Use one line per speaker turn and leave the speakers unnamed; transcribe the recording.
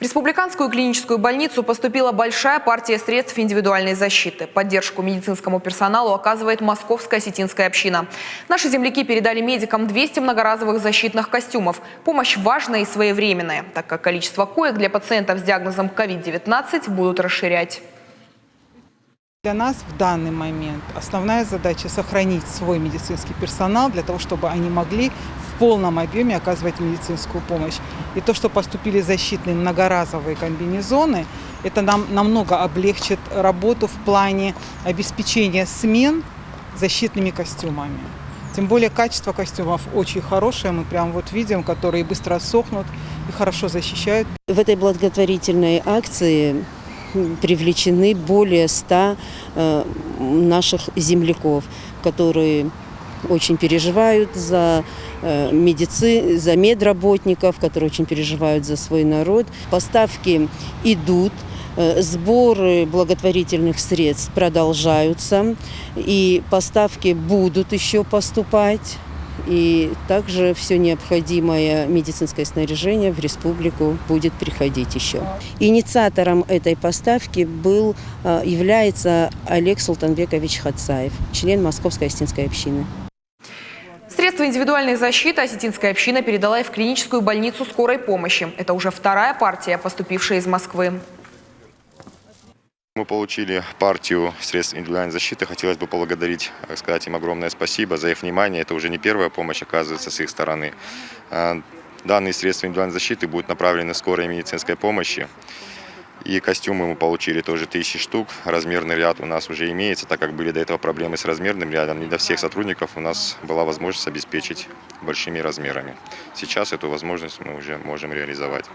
республиканскую клиническую больницу поступила большая партия средств индивидуальной защиты. Поддержку медицинскому персоналу оказывает Московская осетинская община. Наши земляки передали медикам 200 многоразовых защитных костюмов. Помощь важная и своевременная, так как количество коек для пациентов с диагнозом COVID-19 будут расширять.
Для нас в данный момент основная задача – сохранить свой медицинский персонал для того, чтобы они могли в полном объеме оказывать медицинскую помощь. И то, что поступили защитные многоразовые комбинезоны, это нам намного облегчит работу в плане обеспечения смен защитными костюмами. Тем более качество костюмов очень хорошее, мы прям вот видим, которые быстро сохнут и хорошо защищают.
В этой благотворительной акции привлечены более 100 наших земляков, которые очень переживают за медицину, за медработников, которые очень переживают за свой народ. Поставки идут, сборы благотворительных средств продолжаются, и поставки будут еще поступать. И также все необходимое медицинское снаряжение в республику будет приходить еще. Инициатором этой поставки является Олег Султанбекович Хацаев, член Московской осетинской общины.
Средства индивидуальной защиты осетинская община передала и в клиническую больницу скорой помощи. Это уже вторая партия, поступившая из Москвы.
Мы получили партию средств индивидуальной защиты. Хотелось бы поблагодарить, сказать им огромное спасибо за их внимание. Это уже не первая помощь, оказывается, с их стороны. Данные средства индивидуальной защиты будут направлены скорой медицинской помощи. И костюмы мы получили тоже 1000 штук. Размерный ряд у нас уже имеется, так как были до этого проблемы с размерным рядом. Не для всех сотрудников у нас была возможность обеспечить большими размерами. Сейчас эту возможность мы уже можем реализовать.